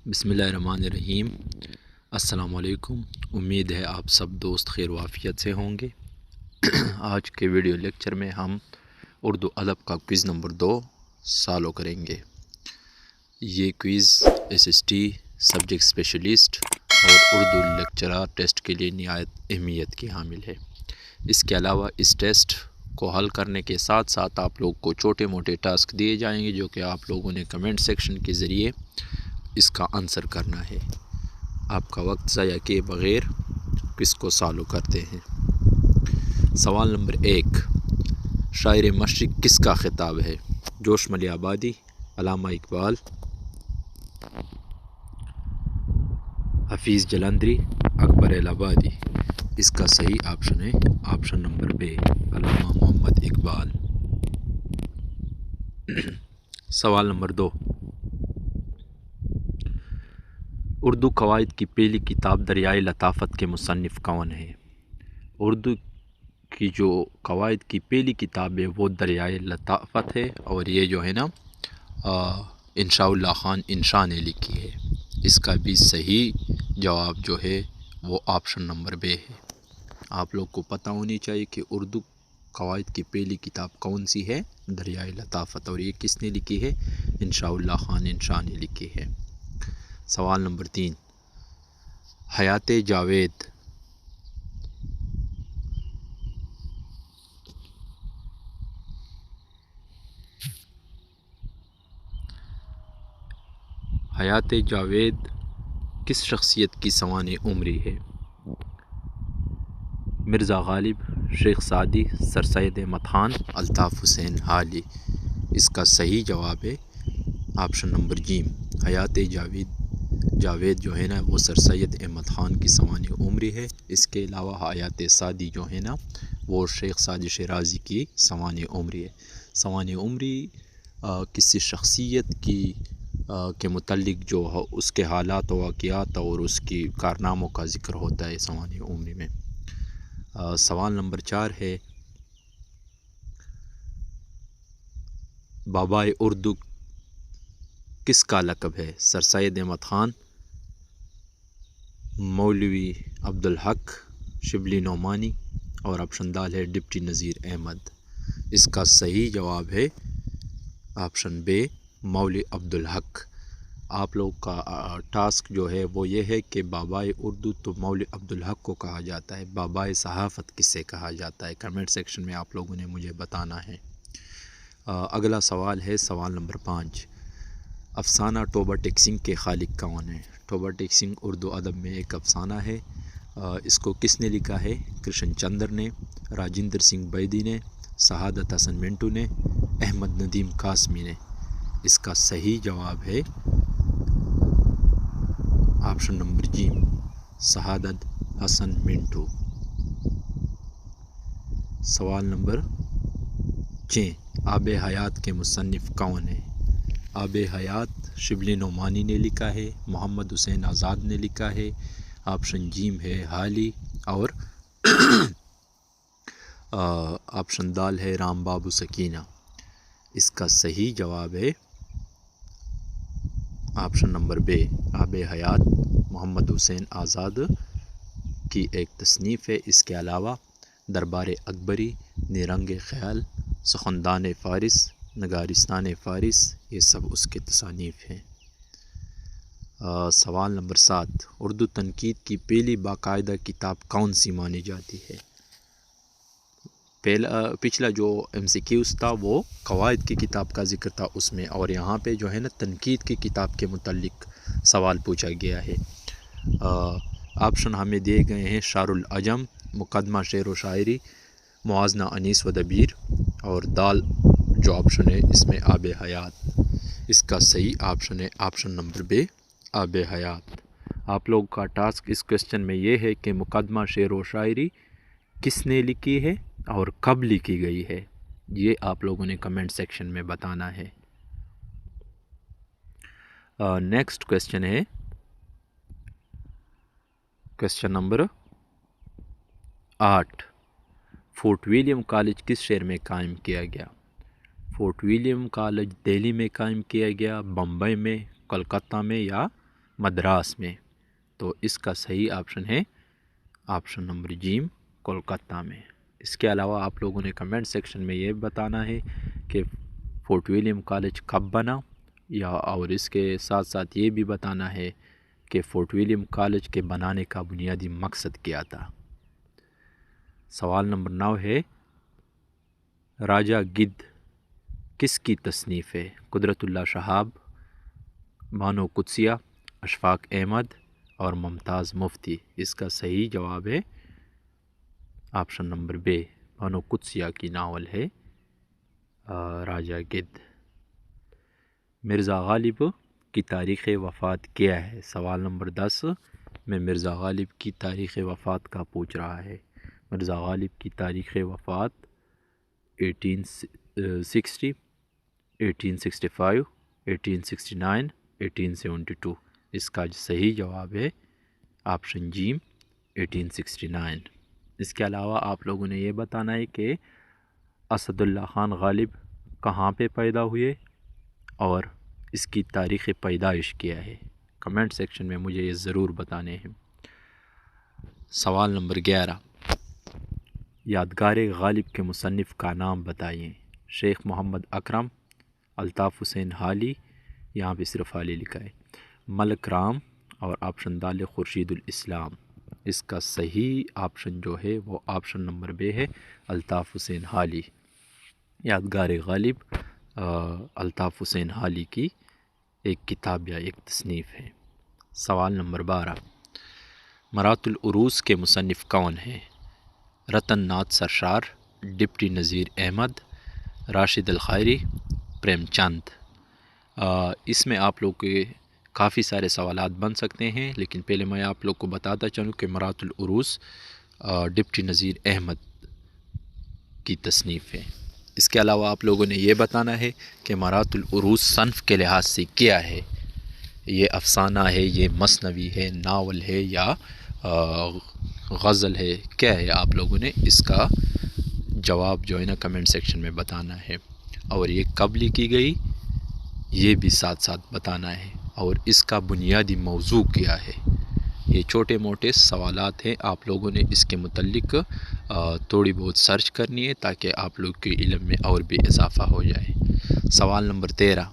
بسم اللہ الرحمن الرحیم۔ السلام علیکم، امید ہے آپ سب دوست خیر و عافیت سے ہوں گے۔ آج کے ویڈیو لیکچر میں ہم اردو ادب کا کوئز نمبر 2 سالو کریں گے۔ یہ کوئز SST سبجیکٹ اسپیشلسٹ اور اردو لیکچرار ٹیسٹ کے لیے نہایت اہمیت کی حامل ہے۔ اس کے علاوہ اس ٹیسٹ کو حل کرنے کے ساتھ ساتھ آپ لوگ کو چھوٹے موٹے ٹاسک دیے جائیں گے جو کہ آپ لوگوں نے کمنٹ سیکشن کے ذریعے اس کا آنسر کرنا ہے۔ آپ کا وقت ضائع کیے بغیر کس کو سالو کرتے ہیں۔ سوال نمبر 1، شاعر مشرق کس کا خطاب ہے؟ جوش ملی آبادی، علامہ اقبال، حفیظ جلندری، اکبر الہٰبادی۔ اس کا صحیح آپشن ہے آپشن نمبر B، علامہ محمد اقبال۔ سوال نمبر 2، اردو قواعد کی پہلی کتاب دریائے لطافت کے مصنف کون ہے؟ اردو کی جو قواعد کی پہلی کتاب ہے وہ دریائے لطافت ہے، اور یہ جو ہے نا انشاء اللہ خان انشاء نے لکھی ہے۔ اس کا بھی صحیح جواب جو ہے وہ آپشن نمبر B ہے۔ آپ لوگ کو پتہ ہونی چاہیے کہ اردو قواعد کی پہلی کتاب کون سی ہے؟ دریائے لطافت، اور یہ کس نے لکھی ہے؟ انشاء اللہ خان انشاء نے لکھی ہے۔ سوال نمبر 3، حیات جاوید حیات جاوید کس شخصیت کی سوانح عمری ہے؟ مرزا غالب، شیخ سعدی، سر سید احمد خان، الطاف حسین حالی۔ اس کا صحیح جواب ہے آپشن نمبر G، حیات جاوید جو ہے نا وہ سر سید احمد خان کی سوانح عمری ہے۔ اس کے علاوہ حیات سعدی جو ہے نا وہ شیخ سعدی شیرازی کی سوانح عمری ہے۔ سوانح عمری کسی شخصیت کے متعلق جو اس کے حالات و واقعات اور اس کی کارناموں کا ذکر ہوتا ہے سوانح عمری میں۔ سوال نمبر 4 ہے، بابائے اردو کس کا لقب ہے؟ سر سید احمد خان، مولوی عبدالحق، شبلی نعمانی، اور آپشن دال ہے ڈپٹی نذیر احمد۔ اس کا صحیح جواب ہے آپشن B، مولوی عبدالحق۔ آپ لوگ کا ٹاسک جو ہے وہ یہ ہے کہ بابائے اردو تو مولوی عبدالحق کو کہا جاتا ہے، بابائے صحافت کسے کہا جاتا ہے؟ کمنٹ سیکشن میں آپ لوگوں نے مجھے بتانا ہے۔ اگلا سوال ہے سوال نمبر 5، افسانہ ٹوبہ ٹیک سنگھ کے خالق کون ہیں؟ ٹوبہ ٹیک سنگھ اردو ادب میں ایک افسانہ ہے۔ اس کو کس نے لکھا ہے؟ کرشن چندر نے، راجندر سنگھ بیدی نے، سعادت حسن منٹو نے، احمد ندیم قاسمی نے۔ اس کا صحیح جواب ہے option number G، Saadat Hasan Manto. سوال نمبر 6، آب حیات کے مصنف کون ہیں؟ آب حیات شبلی نعمانی نے لکھا ہے، محمد حسین آزاد نے لکھا ہے، آپشن G ہے حالی، اور آپشن دال ہے رام بابو سکینہ۔ اس کا صحیح جواب ہے آپشن نمبر B، آب حیات محمد حسین آزاد کی ایک تصنیف ہے۔ اس کے علاوہ دربار اکبری، نیرنگ خیال، سخندان فارس، نگارستان فارس، یہ سب اس کے تصانیف ہیں۔ سوال نمبر 7، اردو تنقید کی پہلی باقاعدہ کتاب کون سی مانی جاتی ہے؟ پچھلا جو MCQs تھا وہ قواعد کی کتاب کا ذکر تھا اس میں، اور یہاں پہ جو ہے نا تنقید کی کتاب کے متعلق سوال پوچھا گیا ہے۔ آپشن ہمیں دیے گئے ہیں شعر العجم، مقدمہ شعر و شاعری، موازنہ انیس و دبیر، اور دال جو آپشن ہے اس میں آب حیات۔ اس کا صحیح آپشن ہے آپشن نمبر B، آب حیات۔ آپ لوگ کا ٹاسک اس کوشچن میں یہ ہے کہ مقدمہ شعر و شاعری کس نے لکھی ہے اور کب لکھی گئی ہے؟ یہ آپ لوگوں نے کمنٹ سیکشن میں بتانا ہے۔ نیکسٹ کوشچن ہے question number 8، Fort William college کس شہر میں قائم کیا گیا؟ فورٹ ولیم کالج دہلی میں قائم کیا گیا، بمبئی میں، کلکتہ میں، یا مدراس میں، تو اس کا صحیح آپشن ہے آپشن نمبر جیم کولکتہ میں۔ اس کے علاوہ آپ لوگوں نے کمنٹ سیکشن میں یہ بتانا ہے کہ فورٹ ولیم کالج کب بنا، اور اس کے ساتھ ساتھ یہ بھی بتانا ہے کہ فورٹ ولیم کالج کے بنانے کا بنیادی مقصد کیا تھا۔ سوال نمبر 9 ہے راجہ گدھ کس کی تصنیف ہے؟ قدرت اللہ شہاب، بانو قدسیہ، اشفاق احمد اور ممتاز مفتی۔ اس کا صحیح جواب ہے آپشن نمبر بے، بانو قدسیہ کی ناول ہے راجہ گدھ۔ مرزا غالب کی تاریخ وفات کیا ہے؟ سوال نمبر 10 میں مرزا غالب کی تاریخ وفات کا پوچھ رہا ہے۔ مرزا غالب کی تاریخ وفات 1860، 1865، 1869، 1872۔ اس کا صحیح جواب ہے آپشن جیم 1869۔ اس کے علاوہ آپ لوگوں نے یہ بتانا ہے کہ اسد اللہ خان غالب کہاں پہ پیدا ہوئے اور اس کی تاریخ پیدائش کیا ہے؟ کمنٹ سیکشن میں مجھے یہ ضرور بتانے ہیں۔ سوال نمبر 11 یادگار غالب کے مصنف کا نام بتائیے۔ شیخ محمد اکرم، الطاف حسین حالی، یہاں پہ صرف حالی لکھا ہے، ملک رام اور آپشن دال خورشید الاسلام۔ اس کا صحیح آپشن جو ہے وہ آپشن نمبر بے ہے، الطاف حسین حالی۔ یادگار غالب الطاف حسین حالی کی ایک کتاب یا ایک تصنیف ہے۔ سوال نمبر 12 مرات العروس کے مصنف کون ہیں؟ رتن ناتھ سرشار، ڈپٹی نذیر احمد، راشد الخیری، پریم چند۔ اس میں آپ لوگ کے کافی سارے سوالات بن سکتے ہیں، لیکن پہلے میں آپ لوگ کو بتاتا چلوں کہ مرات العروس ڈپٹی نذیر احمد کی تصنیف ہے۔ اس کے علاوہ آپ لوگوں نے یہ بتانا ہے کہ مرات العروس صنف کے لحاظ سے کیا ہے، یہ افسانہ ہے، یہ مثنوی ہے، ناول ہے یا غزل ہے، کیا ہے؟ آپ لوگوں نے اس کا جواب جو ہے نا کمنٹ سیکشن میں بتانا ہے، اور یہ کب لکھی گئی یہ بھی ساتھ ساتھ بتانا ہے، اور اس کا بنیادی موضوع کیا ہے۔ یہ چھوٹے موٹے سوالات ہیں، آپ لوگوں نے اس کے متعلق تھوڑی بہت سرچ کرنی ہے تاکہ آپ لوگ کے علم میں اور بھی اضافہ ہو جائے۔ سوال نمبر 13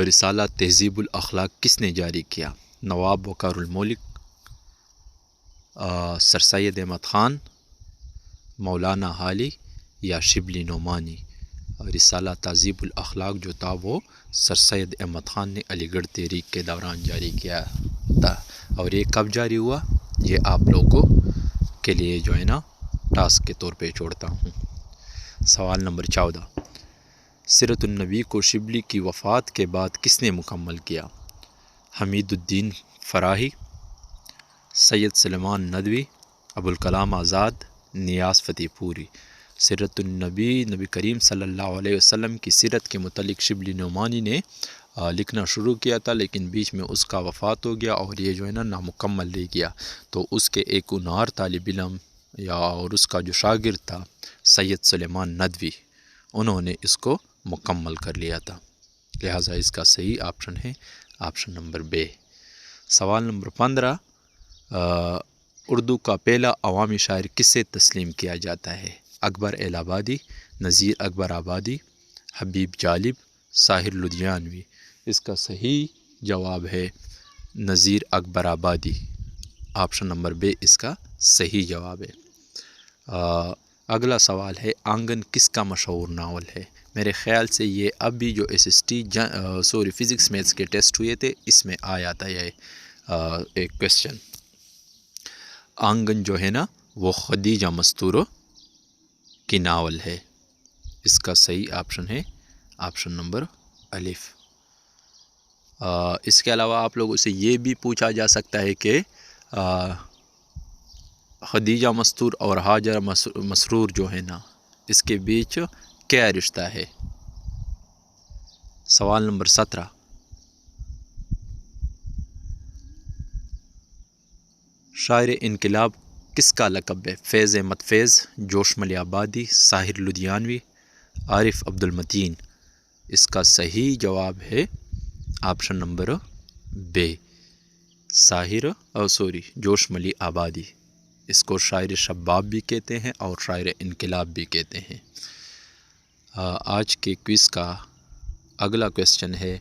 رسالہ تہذیب الاخلاق کس نے جاری کیا؟ نواب وقار الملک، سر سید احمد خان، مولانا حالی یا شبلی نعمانی۔ رسالہ تہذیب الاخلاق جو تھا وہ سر سید احمد خان نے علی گڑھ تحریک کے دوران جاری کیا تھا، اور یہ کب جاری ہوا یہ آپ لوگوں کے لیے جو ہے نا ٹاسک کے طور پہ چھوڑتا ہوں۔ سوال نمبر 14 سیرت النبی کو شبلی کی وفات کے بعد کس نے مکمل کیا؟ حمید الدین فراہی، سید سلیمان ندوی، ابوالکلام آزاد، نیاز فتح پوری۔ سیرت النبی، نبی کریم صلی اللہ علیہ وسلم کی سیرت کے متعلق شبلی نعمانی نے لکھنا شروع کیا تھا، لیکن بیچ میں اس کا وفات ہو گیا اور یہ جو ہے نا نامکمل رہ گیا، تو اس کے ایک ہونہار طالب علم اور اس کا جو شاگرد تھا سید سلیمان ندوی، انہوں نے اس کو مکمل کر لیا تھا، لہٰذا اس کا صحیح آپشن ہے آپشن نمبر بے۔ سوال نمبر 15 اردو کا پہلا عوامی شاعر کس سے تسلیم کیا جاتا ہے؟ اکبر الہ آبادی، نذیر اکبر آبادی، حبیب جالب، ساحر لدھیانوی۔ اس کا صحیح جواب ہے نذیر اکبر آبادی، آپشن نمبر بے اس کا صحیح جواب ہے۔ اگلا سوال ہے آنگن کس کا مشہور ناول ہے؟ میرے خیال سے یہ اب بھی جو فزکس میتھس کے ٹیسٹ ہوئے تھے اس میں آیا تھا یہ ایک کویسچن۔ آنگن جو ہے نا وہ خدیجہ مستور کی ناول ہے، اس کا صحیح آپشن ہے آپشن نمبر الف۔ اس کے علاوہ آپ لوگوں سے یہ بھی پوچھا جا سکتا ہے کہ خدیجہ مستور اور ہاجر مسرور جو ہے نا اس کے بیچ کیا رشتہ ہے؟ سوال نمبر 17 شاعر انقلاب کس کا لقب ہے؟ فیض احمد فیض، جوش ملی آبادی، ساحر لدھیانوی، عارف عبد المتین۔ اس کا صحیح جواب ہے آپشن نمبر بے، جوش ملی آبادی۔ اس کو شاعر شباب بھی کہتے ہیں اور شاعر انقلاب بھی کہتے ہیں۔ آج کے کوئز کا اگلا کویسچن ہے،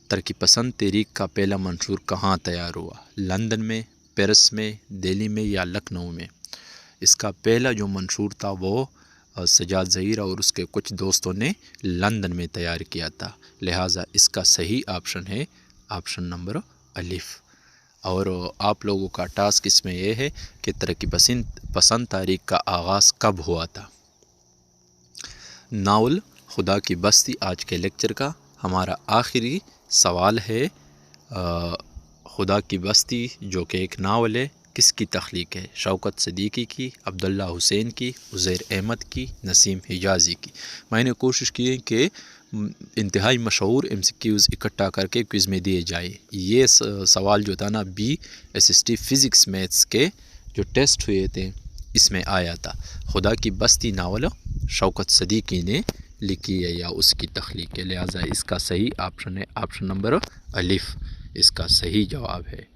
ترقی پسند تحریک کا پہلا منشور کہاں تیار ہوا؟ لندن میں، پیرس میں، دہلی میں یا لکھنؤ میں؟ اس کا پہلا جو منشور تھا وہ سجاد ظہیر اور اس کے کچھ دوستوں نے لندن میں تیار کیا تھا، لہٰذا اس کا صحیح آپشن ہے آپشن نمبر الف۔ اور آپ لوگوں کا ٹاسک اس میں یہ ہے کہ ترقی پسند تحریک کا آغاز کب ہوا تھا؟ ناول خدا کی بستی آج کے لیکچر کا ہمارا آخری سوال ہے۔ خدا کی بستی جو کہ ایک ناول ہے، کس کی تخلیق ہے؟ شوکت صدیقی کی، عبداللہ حسین کی، عزیر احمد کی، نسیم حجازی کی؟ میں نے کوشش کی ہے کہ انتہائی مشہور MCQs اکٹھا کر کے کوئز میں دیے جائے۔ یہ سوال جو تھا نا BSST فزکس میتھس کے جو ٹیسٹ ہوئے تھے اس میں آیا تھا۔ خدا کی بستی ناول شوکت صدیقی نے لکھی ہے یا اس کی تخلیق ہے، لہٰذا اس کا صحیح آپشن ہے آپشن نمبر الف، اس کا صحیح جواب ہے۔